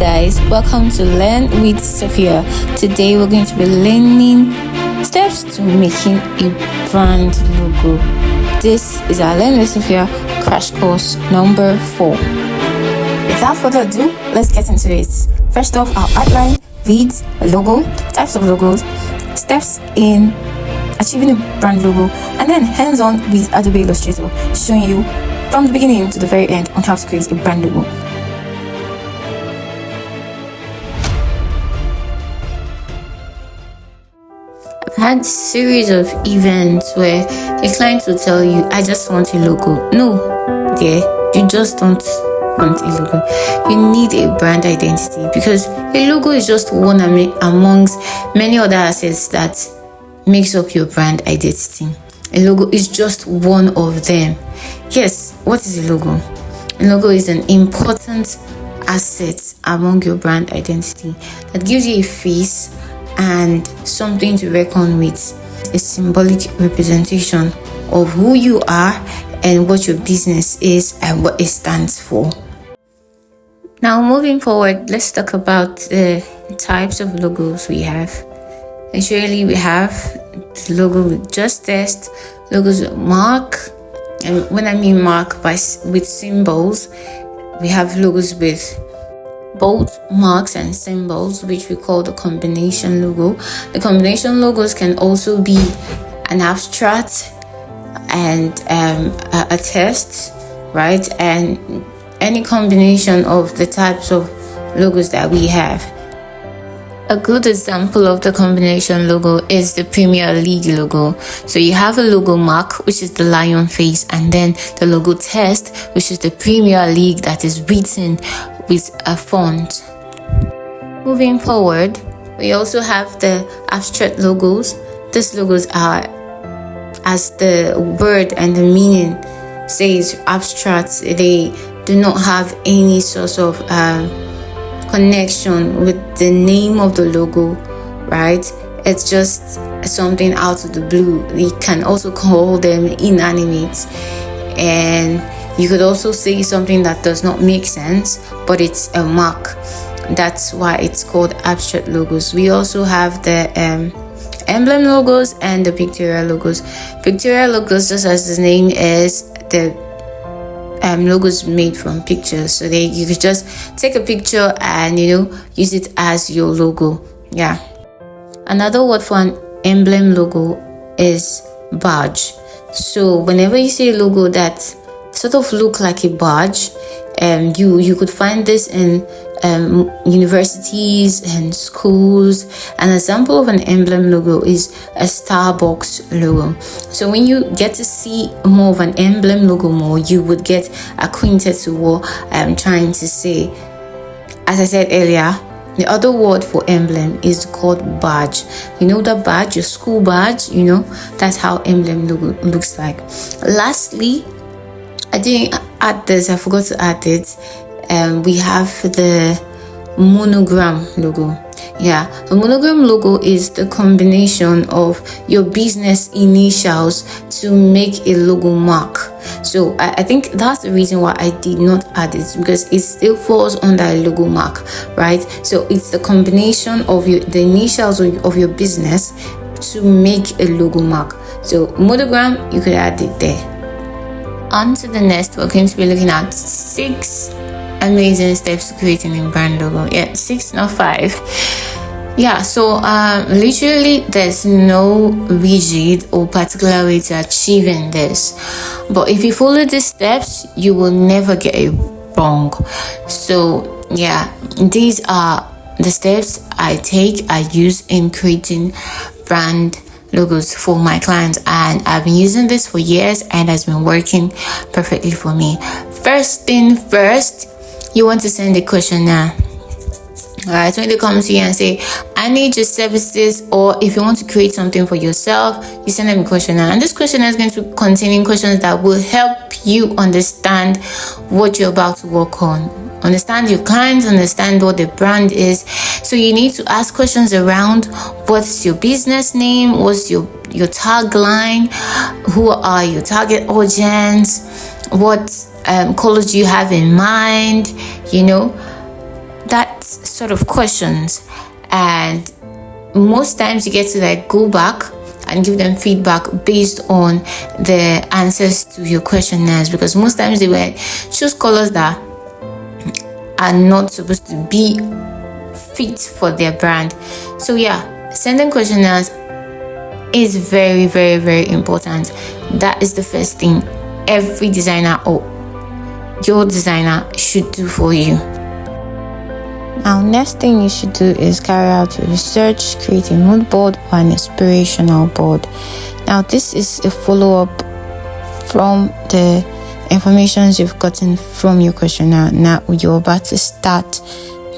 guys, welcome to Learn with Sophia. Today we're going to be learning steps to making a brand logo. This is our Learn with Sophia crash course number 4. Without further ado, let's get into it. First off, our outline reads a logo, types of logos, steps in achieving a brand logo, and then hands-on with Adobe Illustrator, showing you from the beginning to the very end on how to create a brand logo. I've had series of events where a client will tell you, I just want a logo. No, dear, you just don't want a logo. You need a brand identity, because a logo is just one amongst many other assets that makes up your brand identity. A logo is just one of them. Yes, what is a logo? A logo is an important asset among your brand identity that gives you a face and something to reckon with. A symbolic representation of who you are and what your business is and what it stands for. Now, moving forward, let's talk about the types of logos we have. Usually we have the logo with just text, logos with mark, and when I mean mark with symbols, we have logos with both marks and symbols, which we call the combination logo. The combination logos can also be an abstract and a text, right? And any combination of the types of logos that we have. A good example of the combination logo is the Premier League logo. So you have a logo mark, which is the lion face, and then the logo text, which is the Premier League that is written with a font. Moving forward, we also have the abstract logos. These logos are, as the word and the meaning says, abstract. They do not have any sort of connection with the name of the logo, right? It's just something out of the blue. We can also call them inanimate, and you could also say something that does not make sense, but it's a mark. That's why it's called abstract logos. We also have the emblem logos and the pictorial logos. Pictorial logos, just as the name is, the logos made from pictures. So you could just take a picture and use it as your logo. Yeah. Another word for an emblem logo is badge. So whenever you see a logo that sort of look like a badge, you could find this in universities and schools. An example of an emblem logo is a Starbucks logo. So when you get to see more of an emblem logo more, you would get acquainted to what I'm trying to say. As I said earlier, the other word for emblem is called badge. You know the badge, your school badge, that's how emblem logo looks like. Lastly, I didn't add this, I forgot to add it. We have the monogram logo. Yeah, the monogram logo is the combination of your business initials to make a logo mark. So I think that's the reason why I did not add it, because it still falls under a logo mark, right? So it's the combination of the initials of your business to make a logo mark. So monogram, you could add it there. On to the next, we're going to be looking at 6 amazing steps to creating a brand logo. Yeah, 6, not 5. Yeah, so literally there's no rigid or particular way to achieving this, but if you follow these steps, you will never get it wrong. So yeah, these are the steps I use in creating brand logos for my clients, and I've been using this for years and has been working perfectly for me. First thing first, you want to send a questionnaire. Alright, so when they come to you and say, I need your services, or if you want to create something for yourself, you send them a questionnaire. And this questionnaire is going to contain questions that will help you understand what you're about to work on. Understand your clients, understand what the brand is. So you need to ask questions around what's your business name, what's your tagline, who are your target audience, what colors do you have in mind, that sort of questions, and most times you get to like go back and give them feedback based on the answers to your questionnaires, because most times they will choose colors that are not supposed to be fit for their brand. So yeah, sending questionnaires is very, very, very important. That is the first thing every designer or your designer should do for you. Now, next thing you should do is carry out your research, create a mood board or an inspirational board. Now, this is a follow-up from the information you've gotten from your questionnaire. Now, you're about to start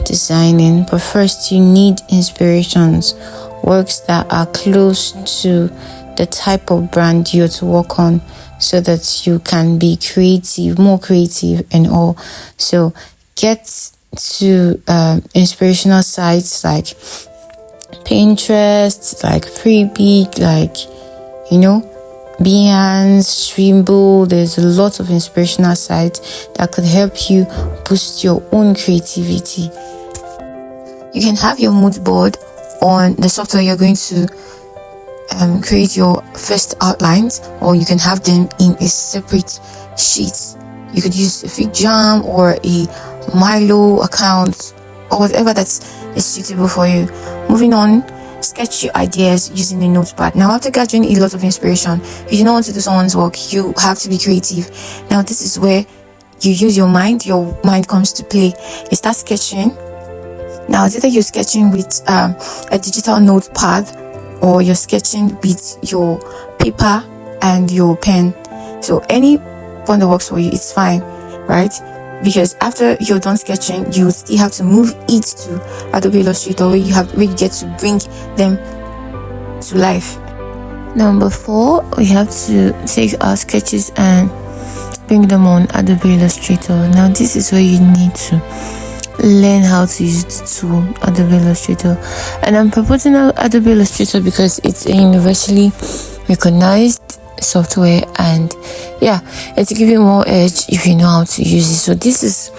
designing, but first you need inspirations, works that are close to the type of brand you're to work on, so that you can be creative, more creative and all. So get to inspirational sites like Pinterest, like Freebie, like Behance, Streamable. There's a lot of inspirational sites that could help you boost your own creativity. You can have your mood board on the software you're going to create your first outlines, or you can have them in a separate sheet. You could use a FigJam or a Milo account, or whatever that is suitable for you. Moving on, sketch your ideas using the notepad. Now, after gathering a lot of inspiration, if you don't want to do someone's work, you have to be creative. Now, this is where you use your mind comes to play. You start sketching. Now, it's either you're sketching with a digital notepad, or you're sketching with your paper and your pen. So any one that works for you, it's fine, right? Because after you're done sketching, you still have to move it to Adobe Illustrator, where you get to bring them to life. Number 4, we have to take our sketches and bring them on Adobe Illustrator. Now, this is where you need to learn how to use the tool Adobe Illustrator, and I'm proposing Adobe Illustrator because it's a universally recognized software, and yeah, it'll give you more edge if you know how to use it. So this is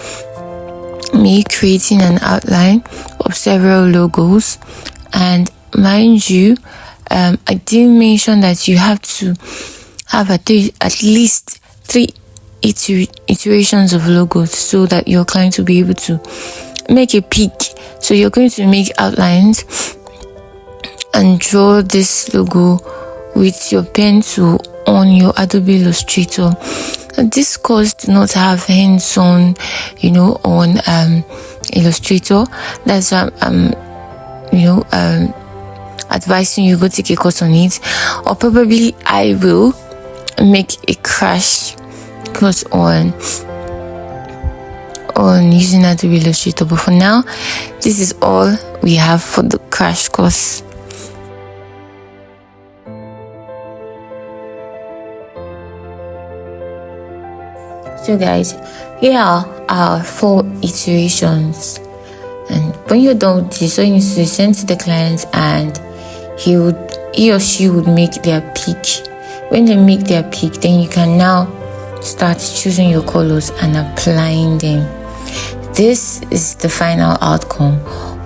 me creating an outline of several logos, and mind you, I did mention that you have to have at least 3 iterations of logos so that your client will be able to make a pick. So you're going to make outlines and draw this logo with your pen tool on your Adobe Illustrator. And this course do not have hands-on, on Illustrator. That's why I'm advising you go take a course on it, or probably I will make a crash course on using Adobe Illustrator. But for now, this is all we have for the crash course. So guys, here are our 4 iterations, and when you're done with this, so you need to send to the client, and he or she would make their pick. When they make their pick, then you can now start choosing your colors and applying them. This is the final outcome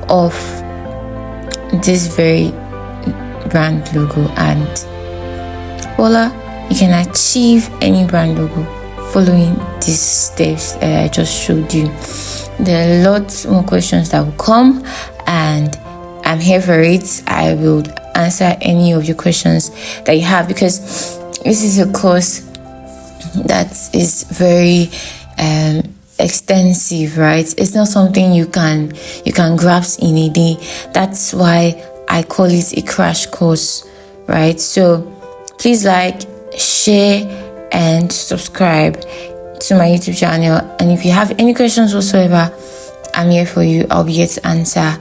of this very brand logo, and voila, you can achieve any brand logo following these steps I just showed you. There are lots more questions that will come, and I'm here for it. I will answer any of your questions that you have, because this is a course that is very extensive, right? It's not something you can grasp in a day. That's why I call it a crash course, right? So please like, share and subscribe to my YouTube channel, and if you have any questions whatsoever, I'm here for you. I'll be here to answer.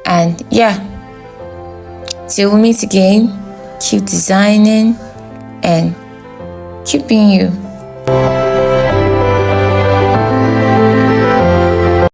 And yeah, till we meet again, keep designing and keep being you.